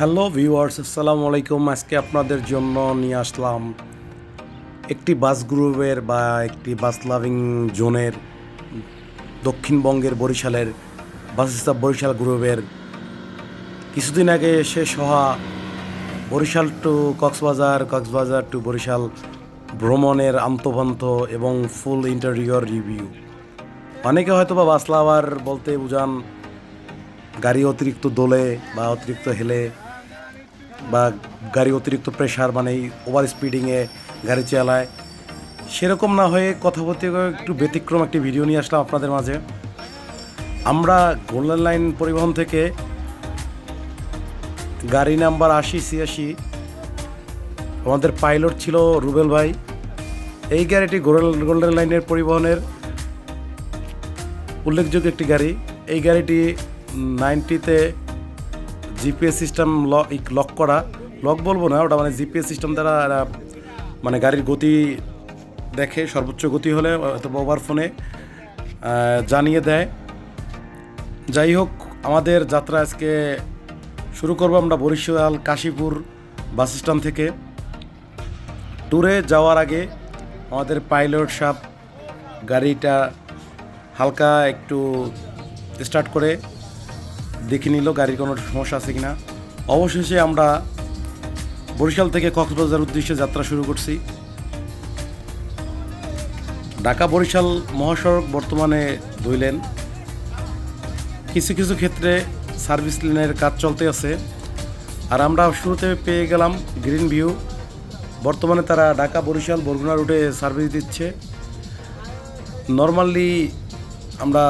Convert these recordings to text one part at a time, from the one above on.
Hello viewers, আসসালামু আলাইকুম। আজকে আপনাদের জন্য নিয়ে আসলাম একটি বাস গ্রুপের বা একটি বাস লাভিং জোনের দক্ষিণবঙ্গের বরিশালের বাস স্টাফ বরিশাল গ্রুপের কিছুদিন আগে শেষ হওয়া বরিশাল টু কক্সবাজার টু বরিশাল ভ্রমণের আন্তঃপান্ত এবং ফুল ইন্টেরিয়র রিভিউ। অনেকে হয়তো বা বাস লাভার বলতে বুঝান গাড়ি অতিরিক্ত দোলে বা অতিরিক্ত হেলে বা গাড়ি অতিরিক্ত প্রেশার, মানে ওভার স্পিডিংয়ে গাড়ি চালায়। সেরকম না হয়ে কথা বলতে একটু ব্যতিক্রম একটি ভিডিও নিয়ে আসলাম আপনাদের মাঝে। আমরা গোল্ডেন লাইন পরিবহন থেকে গাড়ি নাম্বার 8086, আমাদের পাইলট ছিল রুবেল ভাই। এই গাড়িটি গোল্ডেন লাইনের পরিবহনের উল্লেখযোগ্য একটি গাড়ি। এই গাড়িটি 90-তে জিপিএস সিস্টেম লক করা, লক বলবো না, ওটা মানে জিপিএস সিস্টেম দ্বারা মানে গাড়ির গতি দেখে, সর্বোচ্চ গতি হলে অথবা ওভার ফোনে জানিয়ে দেয়। যাই হোক, আমাদের যাত্রা আজকে শুরু করবো আমরা বরিশাল কাশীপুর বাস স্ট্যান্ড থেকে। ট্যুরে যাওয়ার আগে আমাদের পাইলট সাহেব গাড়িটা হালকা একটু স্টার্ট করে দেখে নিল গাড়ির কোনো সমস্যা আছে কিনা। অবশেষে আমরা বরিশাল থেকে কক্সবাজার উদ্দেশ্যে যাত্রা শুরু করছি। ঢাকা বরিশাল মহাসড়ক বর্তমানে 2 লেন, কিছু কিছু ক্ষেত্রে সার্ভিস লেনের কাজ চলতে আছে। আর আমরা শুরুতে পেয়ে গেলাম গ্রিন ভিউ। বর্তমানে তারা ঢাকা বরিশাল বরগুনা রুটে সার্ভিস দিচ্ছে। নর্মালি আমরা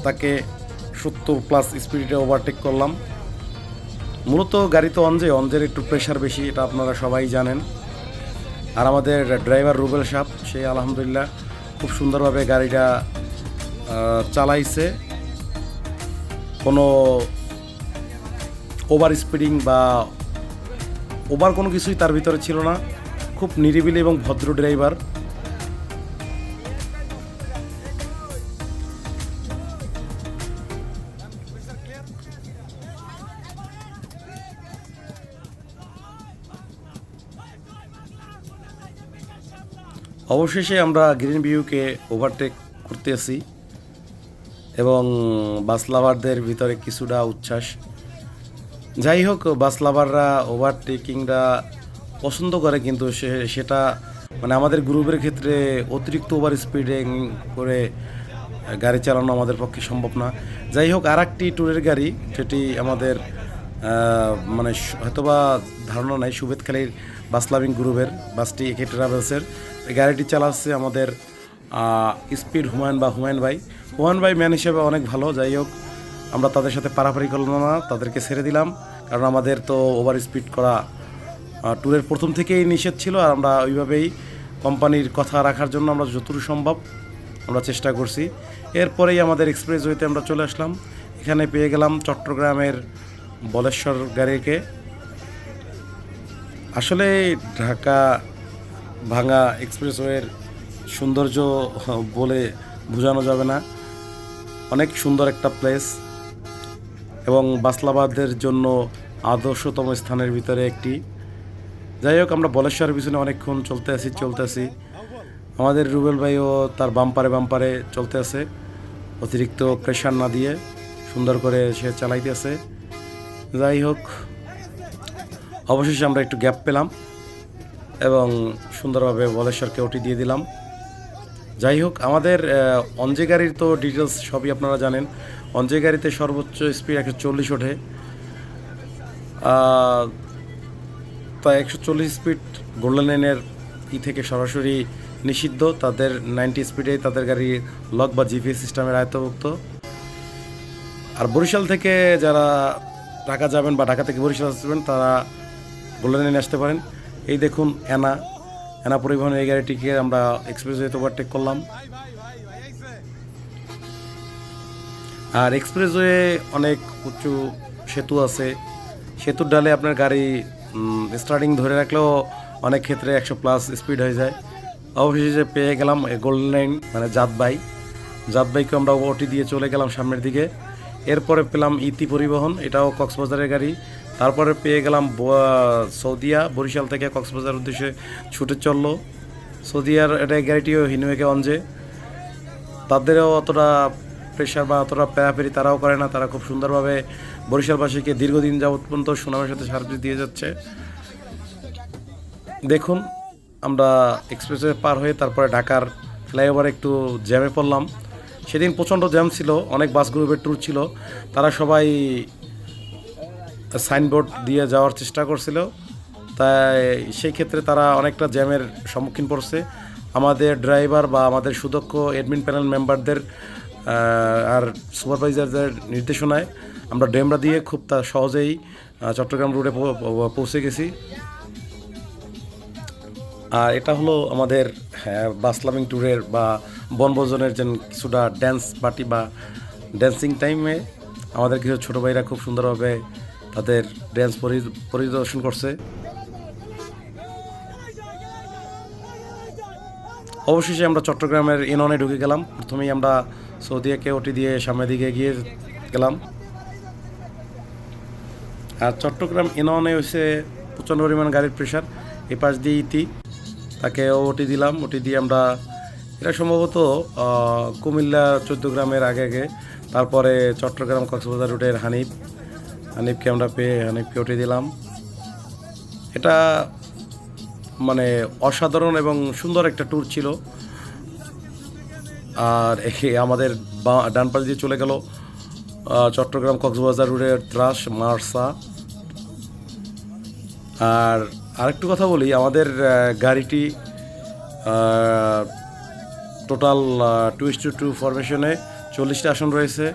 তাকে 70+ স্পিডে ওভারটেক করলাম। মূলত গাড়ি তো অঞ্জের একটু প্রেশার বেশি, এটা আপনারা সবাই জানেন। আর আমাদের ড্রাইভার রুবেল সাহেব, সে আলহামদুলিল্লাহ খুব সুন্দরভাবে গাড়িটা চালাইছে। কোনো ওভার স্পিডিং বা ওভার কোনো কিছুই তার ভিতরে ছিল না। খুব নিরিবিলি এবং ভদ্র ড্রাইভার। অবশেষে আমরা গ্রিন ভিউকে ওভারটেক করতে আসি এবং বাস লাভারদের ভিতরে কিছুটা উচ্ছ্বাস। যাই হোক, বাস লাভাররা ওভারটেকিংটা পছন্দ করে, কিন্তু সেটা মানে আমাদের গ্রুপের ক্ষেত্রে অতিরিক্ত ওভার স্পিডিং করে গাড়ি চালানো আমাদের পক্ষে সম্ভব না। যাই হোক, আর একটি ট্যুরের গাড়ি, যেটি আমাদের মানে হয়তোবা ধারণা নাই, সুবেদখালীর বাস লাভিং গ্রুপের বাসটি একে ট্রাভেলসের গাড়িটি চালাচ্ছে আমাদের স্পিড হুমায়ুন ভাই ম্যান হিসেবে অনেক ভালো। যাই হোক, আমরা তাদের সাথে পারাপারি করলাম না, তাদেরকে ছেড়ে দিলাম, কারণ আমাদের তো ওভার স্পিড করা ট্যুরের প্রথম থেকেই নিষেধ ছিল। আর আমরা ওইভাবেই কোম্পানির কথা রাখার জন্য আমরা যতটুকু সম্ভব আমরা চেষ্টা করছি। এরপরেই আমাদের এক্সপ্রেসওয়েতে আমরা চলে আসলাম। এখানে পেয়ে গেলাম চট্টগ্রামের বলেশ্বর গাড়িকে। আসলে ঢাকা ভাঙা এক্সপ্রেসওয়ের সৌন্দর্য বলে বোঝানো যাবে না। অনেক সুন্দর একটা প্লেস এবং বাসলাবাদের জন্য আদর্শতম স্থানের ভিতরে একটি। যাই হোক, আমরা বলেশ্বরের পিছনে অনেকক্ষণ চলতে আসি। আমাদের রুবেল ভাইও তার বাম্পারে চলতে আছে, অতিরিক্ত প্রেশার না দিয়ে সুন্দর করে সে চালাইতে আছে। যাই হোক, অবশেষে আমরা একটু গ্যাপ পেলাম এবং সুন্দরভাবে বলেশ্বরকে ওটি দিয়ে দিলাম। যাই হোক, আমাদের অঞ্জে গাড়ির তো ডিটেলস সবই আপনারা জানেন। অঞ্জে গাড়িতে সর্বোচ্চ স্পিড 140 ওঠে। তাই 140 স্পিড গোল্ডেন লাইনের থেকে সরাসরি নিষিদ্ধ। তাদের 90 স্পিডে তাদের গাড়ি লক বা জিপিএস সিস্টেমের আয়ত্তভুক্ত। আর বরিশাল থেকে যারা ঢাকা যাবেন বা ঢাকা থেকে বরিশাল আসবেন, তারা গোল্ডেন লাইনে আসতে পারেন। এই দেখুন এনা পরিবহন এই গাড়িটিকে আমরা এক্সপ্রেসওয়েতে ওভারটেক করলাম। আর এক্সপ্রেসওয়ে অনেক উঁচু সেতু আছে, সেতুর ডালে আপনার গাড়ি স্টার্টিং ধরে রাখলেও অনেক ক্ষেত্রে 100+ স্পিড হয়ে যায়। অবশেষে পেয়ে গেলাম গোল্ডেন লাইন, মানে জাতবাইকে আমরা ওটি দিয়ে চলে গেলাম সামনের দিকে। এরপরে পেলাম ইতি পরিবহন, এটাও কক্সবাজারের গাড়ি। তারপরে পেয়ে গেলাম সৌদিয়া, বরিশাল থেকে কক্সবাজার উদ্দেশ্যে ছুটে চললো। সৌদিয়ার এটা গাড়িটিও হিনুয়েকে অঞ্জে, তাদেরও অতটা প্রেশার বা অতটা প্যারাপেরি তারাও করে না, তারা খুব সুন্দরভাবে বরিশালবাসীকে দীর্ঘদিন যাবৎ পর্যন্ত সুনামের সাথে সার্ভিস দিয়ে যাচ্ছে। দেখুন, আমরা এক্সপ্রেসওয়ে পার হয়ে তারপরে ঢাকার ফ্লাইওভারে একটু জ্যামে পড়লাম। সেদিন প্রচণ্ড জ্যাম ছিল, অনেক বাস গ্রুপের ট্যুর ছিল, তারা সবাই সাইনবোর্ড দিয়ে যাওয়ার চেষ্টা করছিল, তাই সেই ক্ষেত্রে তারা অনেকটা জ্যামের সম্মুখীন পড়ছে। আমাদের ড্রাইভার বা আমাদের সুদক্ষ অ্যাডমিন প্যানেল মেম্বারদের আর সুপারভাইজারদের নির্দেশনায় আমরা ডেমরা দিয়ে খুব সহজেই চট্টগ্রাম রোডে পৌঁছে গেছি। আর এটা হলো আমাদের বাস লাভিং ট্যুরের বা বনভোজনের যে কিছুটা ড্যান্স পার্টি বা ড্যান্সিং টাইমে আমাদের কিছু ছোটো ভাইরা খুব সুন্দরভাবে তাদের ড্যান্স পরিদর্শন করছে। অবশেষে আমরা চট্টগ্রামের ইননে ঢুকে গেলাম। প্রথমেই আমরা সৌদিয়াকে ওটি দিয়ে সামনের দিকে এগিয়ে গেলাম। আর চট্টগ্রাম ইননে হচ্ছে প্রচণ্ড পরিমাণ গাড়ির প্রেশার। এ পাশ দিয়ে ইতি, তাকে ওটি দিলাম। ওটি দিয়ে আমরা, এটা সম্ভবত কুমিল্লা 14 গ্রামের আগে আগে, তারপরে চট্টগ্রাম কক্সবাজার রুটের হানিফকে আমরা পেয়ে হানিফকে ওটি দিলাম। এটা মানে অসাধারণ এবং সুন্দর একটা ট্যুর ছিল। আর আমাদের ডান পাশ দিয়ে চলে গেল চট্টগ্রাম কক্সবাজার রুটের ত্রাস মার্সা। আর আরেকটু কথা বলি, আমাদের গাড়িটি টোটাল 2:2 ফরমেশনে 40টা আসন রয়েছে।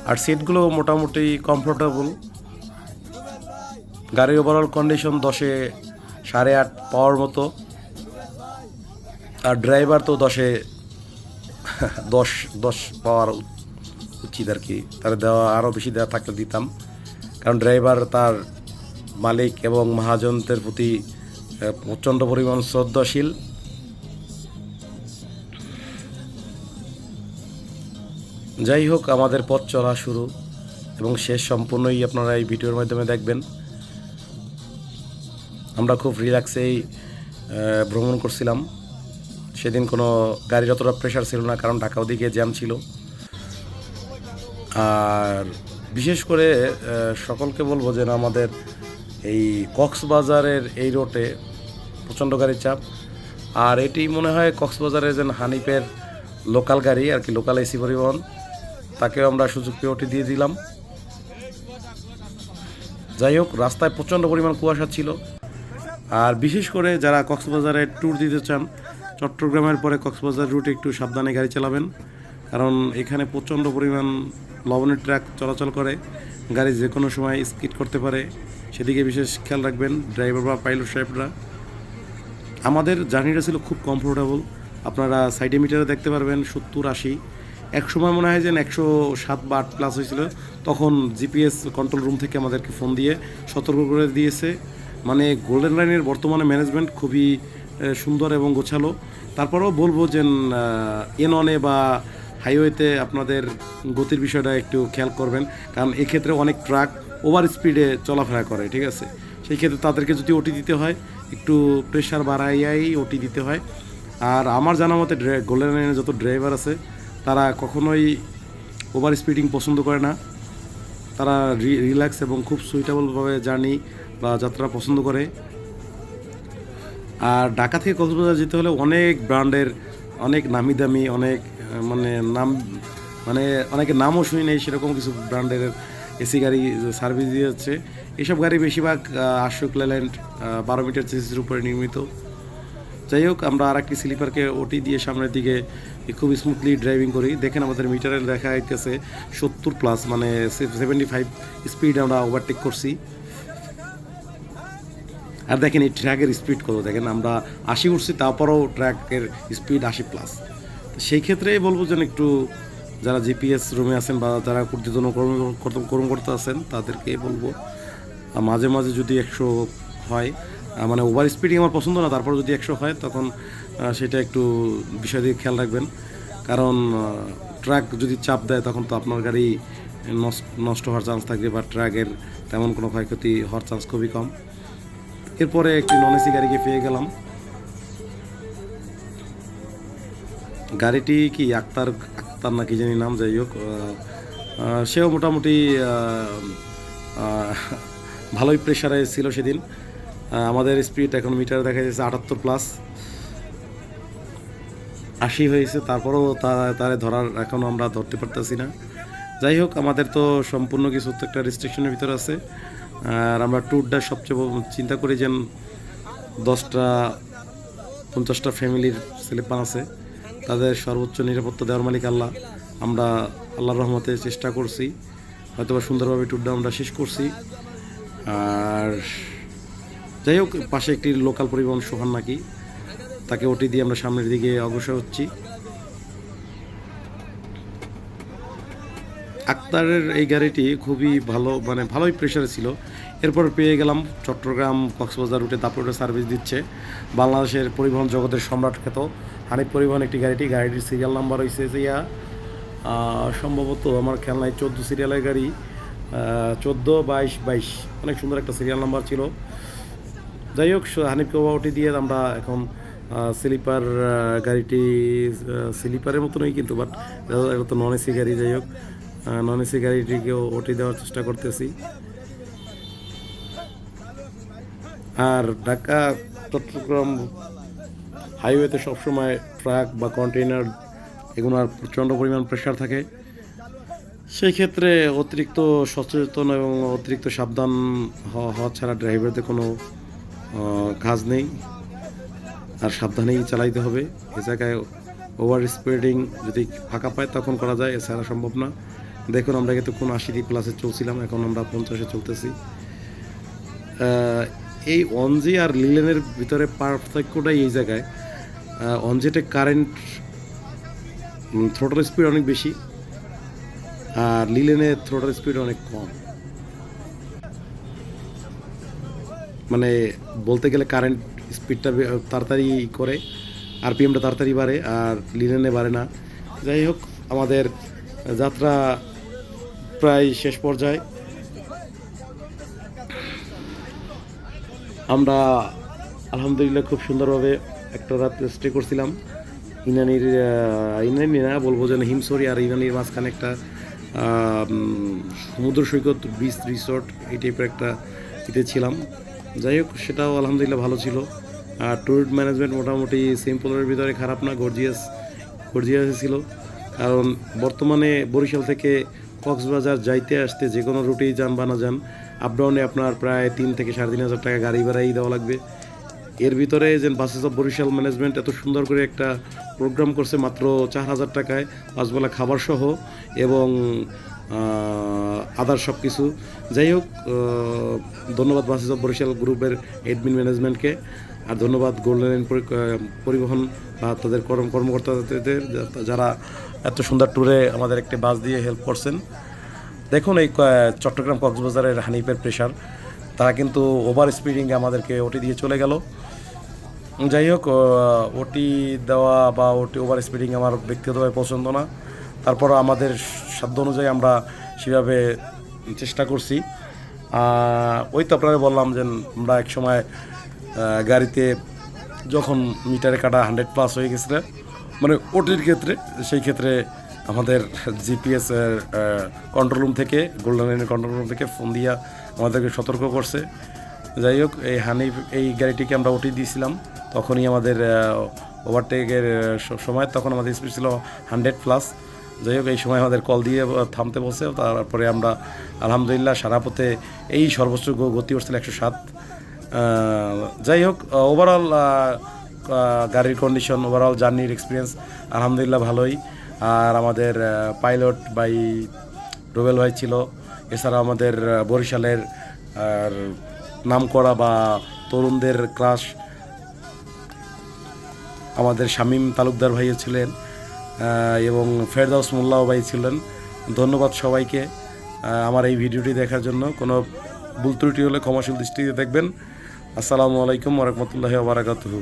আর সিটগুলো মোটামুটি কমফোর্টেবল। গাড়ির ওভারঅল কন্ডিশন 10-এ 8.5 পাওয়ার মতো। আর ড্রাইভার তো 10-এ 10 পাওয়ার উচিত আর কি, তার দেওয়া আরও বেশি দেওয়া থাকলে দিতাম, কারণ ড্রাইভার তার মালিক এবং মহাজনদের প্রতি প্রচণ্ড পরিমাণ শ্রদ্ধাশীল। যাই হোক, আমাদের পথ চলা শুরু এবং শেষ সম্পূর্ণই আপনারা এই ভিডিওর মাধ্যমে দেখবেন। আমরা খুব রিল্যাক্সেই ভ্রমণ করছিলাম। সেদিন কোনো গাড়ির অতটা প্রেশার ছিল না, কারণ ঢাকা ওদিকে জ্যাম ছিল। আর বিশেষ করে সকলকে বলবো যে আমাদের এই কক্সবাজারের এই রোডে প্রচণ্ড গাড়ির চাপ। আর এটি মনে হয় কক্সবাজারের যে হানিফের লোকাল গাড়ি আর কি, লোকাল এসি পরিবহন, তাকেও আমরা সুযোগ পেয়ে ওটি দিয়ে দিলাম। যাই হোক, রাস্তায় প্রচণ্ড পরিমাণ কুয়াশা ছিল। আর বিশেষ করে যারা কক্সবাজারে ট্যুর দিতে চান, চট্টগ্রামের পরে কক্সবাজার রুটে একটু সাবধানে গাড়ি চালাবেন, কারণ এখানে প্রচণ্ড পরিমাণ লবণের ট্রাক চলাচল করে, গাড়ি যে কোনো সময় স্কিড করতে পারে, সেদিকে বিশেষ খেয়াল রাখবেন ড্রাইভার বা পাইলট সাহেবরা। আমাদের জার্নিটা ছিল খুব কমফোর্টেবল। আপনারা সাইডে মিটারে দেখতে পারবেন 70-80, এক সময় মনে হয় যেন 107 বা 8 প্লাস হয়েছিল। তখন জিপিএস কন্ট্রোল রুম থেকে আমাদেরকে ফোন দিয়ে সতর্ক করে দিয়েছে। মানে গোল্ডেন লাইনের বর্তমানে ম্যানেজমেন্ট খুবই সুন্দর এবং গোছালো। তারপরেও বলবো যে এননে বা হাইওয়েতে আপনাদের গতির বিষয়টা একটু খেয়াল করবেন, কারণ এক্ষেত্রে অনেক ট্রাক ওভার স্পিডে চলাফেরা করে, ঠিক আছে? সেই ক্ষেত্রে তাদেরকে যদি ওটি দিতে হয়, একটু প্রেশার বাড়াইয়াই ওটি দিতে হয়। আর আমার জানা মতে গোল্ডেন লাইনে যত ড্রাইভার আছে, তারা কখনোই ওভার স্পিডিং পছন্দ করে না। তারা রিল্যাক্স এবং খুব সুইটেবলভাবে জার্নি বা যাত্রা পছন্দ করে। আর ঢাকা থেকে কক্সবাজার যেতে হলে অনেক ব্র্যান্ডের, অনেক নামি দামি, অনেক অনেকে নামও শুনি নেই সেরকম কিছু ব্র্যান্ডের এসি গাড়ি সার্ভিস দিয়ে যাচ্ছে। এইসব গাড়ি বেশিরভাগ আশুক লেল্যান্ড 12 মিটার চেসিসের উপরে নির্মিত। যাই হোক, আমরা আর একটি স্লিপারকে ওটি দিয়ে সামনের দিকে খুব স্মুথলি ড্রাইভিং করি। দেখেন আমাদের মিটারে দেখা যাইতেছে 70 প্লাস, মানে 75 স্পিড আমরা ওভারটেক করছি। আর দেখেন এই ট্র্যাকের স্পিড কত, দেখেন আমরা 80 উঠছি, তারপরেও ট্র্যাকের স্পিড 80 প্লাস। সেই ক্ষেত্রেই বলবো যেন একটু যারা জিপিএস রুমে আছেন বা যারা ঊর্ধ্বতন কর্মকর্তা আছেন, তাদেরকে বলবো মাঝে মাঝে যদি 100 হয়, মানে ওভার স্পিডিং আমার পছন্দ না, তারপর যদি 100 হয় তখন সেটা একটু বিষয় দিকে খেয়াল রাখবেন, কারণ ট্রাক যদি চাপ দেয় তখন তো আপনার গাড়ি নষ্ট হওয়ার চান্স থাকবে, বা ট্রাকের তেমন কোনো ক্ষয়ক্ষতি হওয়ার চান্স খুবই কম। এরপরে একটি নন এসি গাড়িকে পেয়ে গেলাম। গাড়িটি কি আক্তার না কি জানি নাম, যাই হোক সেও মোটামুটি ভালোই প্রেশারে ছিল সেদিন। আমাদের স্পিড এখন মিটারে দেখা যাচ্ছে 78+, 80 হয়েছে, তারপরেও তারে ধরার এখনও আমরা ধরতে পারতেছি না। যাই হোক, আমাদের তো সম্পূর্ণ কিছু তো একটা রেস্ট্রিকশনের ভিতরে আছে। আর আমরা ট্যুরটা সবচেয়ে চিন্তা করি যে 50টা ফ্যামিলির ছেলেপান আছে, তাদের সর্বোচ্চ নিরাপত্তা দেওয়ার মালিক আল্লাহ। আমরা আল্লাহর রহমতে চেষ্টা করছি, হয়তো সুন্দরভাবে ট্যুরটা আমরা শেষ করছি। আর যাই হোক, পাশে একটি লোকাল পরিবহন সোহান নাকি, তাকে ওটি দিয়ে আমরা সামনের দিকে অগ্রসর হচ্ছি। আক্তারের এই গাড়িটি খুবই ভালো, মানে ভালোই প্রেশারে ছিল। এরপর পেয়ে গেলাম চট্টগ্রাম কক্সবাজার রুটে দাপুরে সার্ভিস দিচ্ছে বাংলাদেশের পরিবহন জগতের সম্রাট খ্যাত হানিফ পরিবহন একটি গাড়িটির সিরিয়াল নাম্বার হয়েছে যে সম্ভবত আমার খেয়াল নাই, 14 সিরিয়ালের গাড়ি, 14-22-22, অনেক সুন্দর একটা সিরিয়াল নাম্বার ছিল। যাই হোক, হানিফকে ওটি দিয়ে আমরা এখন স্লিপার গাড়িটি স্লিপারের মতো নয় কিন্তু, বাট এটা তো নন এসি গাড়ি। যাই হোক, নন এসি গাড়িটিকেও ওটি দেওয়ার চেষ্টা করতেছি। আর ঢাকা চট্টগ্রাম হাইওয়েতে সবসময় ট্রাক বা কন্টেইনার এগুলোর প্রচণ্ড পরিমাণ প্রেশার থাকে। সেই ক্ষেত্রে অতিরিক্ত সচেতন এবং অতিরিক্ত সাবধান হওয়া ছাড়া ড্রাইভারদের কোনো কাজ নেই, আর সাবধানেই চালাইতে হবে। এ জায়গায় ওভার স্পিডিং যদি ফাঁকা পায় তখন করা যায়, এছাড়া সম্ভব না। দেখুন, আমরা কিন্তু কোন 80+ চলছিলাম, এখন আমরা 50-এ চলতেছি। এই অনজি আর লিলেনের ভিতরে পার্থক্যটাই এই জায়গায়। অনজিতে কারেন্ট থ্রোটল স্পিড অনেক বেশি, আর লিলেনে থ্রোটল স্পিড অনেক কম। মানে বলতে গেলে কারেন্ট স্পিডটা তাড়াতাড়ি করে, আরপিএমটা তাড়াতাড়ি বাড়ে, আর লিলেনে বাড়ে না। যাই হোক, আমাদের যাত্রা প্রায় শেষ পর্যায়ে। আমরা আলহামদুলিল্লাহ খুব সুন্দরভাবে একটা রাত স্টে করছিলাম ইনানি না বলবো যেন, হিমসরি আর ইনানির মাঝখানে একটা সমুদ্র সৈকত, বিচ রিসোর্ট, এই টাইপের একটা ইতে ছিলাম। যাই হোক, সেটাও আলহামদুলিল্লাহ ভালো ছিল। আর ট্যুর ম্যানেজমেন্ট মোটামুটি সিম্পলের ভিতরে খারাপ না, গর্জিয়াস ছিল। কারণ বর্তমানে বরিশাল থেকে কক্সবাজার যাইতে আসতে যে কোনো রুটেই যান বা না যান, আপ ডাউনে আপনার প্রায় 3 থেকে 3,500 টাকা গাড়ি ভাড়াই দেওয়া লাগবে। এর ভিতরে যে বাসেস অফ বরিশাল ম্যানেজমেন্ট এত সুন্দর করে একটা প্রোগ্রাম করছে মাত্র 4,000 টাকায় 5 বেলা খাবার সহ এবং আদার সব কিছু। যাই হোক, ধন্যবাদ বাসেস অফ বরিশাল গ্রুপের অ্যাডমিন ম্যানেজমেন্টকে, আর ধন্যবাদ গোল্ডেন পরিবহন বা তাদের কর্মকর্তাদের, যারা এত সুন্দর ট্যুরে আমাদের একটি বাস দিয়ে হেল্প করছেন। দেখুন, এই চট্টগ্রাম কক্সবাজারের হানিফের প্রেশার, তারা কিন্তু ওভার স্পিডিংয়ে আমাদেরকে ওটি দিয়ে চলে গেল। যাই হোক, ওটি দেওয়া বা ওটি ওভার স্পিডিং আমার ব্যক্তিগতভাবে পছন্দ না। তারপর আমাদের সাধ্য অনুযায়ী আমরা সেভাবে চেষ্টা করছি। ওই তো আপনারা বললাম যে আমরা এক সময় গাড়িতে যখন মিটারে কাটা 100+ হয়ে গেছিলো, মানে ওটির ক্ষেত্রে, সেই ক্ষেত্রে আমাদের জিপিএস কন্ট্রোল রুম থেকে, গোল্ডেন লাইনের কন্ট্রোল রুম থেকে ফোন দিয়া আমাদেরকে সতর্ক করছে। যাই হোক, এই গাড়িটিকে আমরা ওটি দিয়েছিলাম, তখনই আমাদের ওভারটেকের সময়, তখন আমাদের স্পিড ছিল 100+। যাই হোক, এই সময় আমাদের কল দিয়ে থামতে বলছে। তারপরে আমরা আলহামদুলিল্লাহ সারা পথে এই সর্বোচ্চ গতি উঠছিল 107। যাই হোক, ওভারঅল গাড়ির কন্ডিশন, ওভারঅল জার্নির এক্সপিরিয়েন্স আলহামদুলিল্লাহ ভালোই। আর আমাদের পাইলট ভাই রুবেল ভাই ছিল, এছাড়া আমাদের বরিশালের আর নামকরা বা তরুণদের ক্রাশ আমাদের শামীম তালুকদার ভাইও ছিলেন, এবং ফেরদাউস মোল্লাও ভাই ছিলেন। ধন্যবাদ সবাইকে আমার এই ভিডিওটি দেখার জন্য। কোনো ভুল ত্রুটি হলে ক্ষমাশীল দৃষ্টিতে দেখবেন। আসসালামু আলাইকুম ওয়া রাহমাতুল্লাহি ওয়া বারাকাতুহু।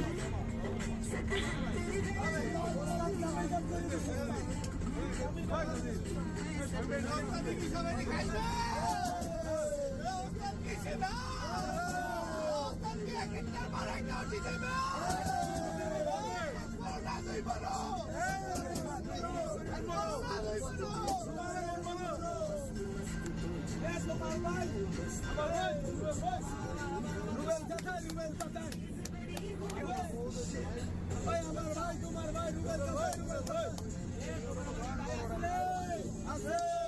ভাই তোমার ভাই রুবেল আছে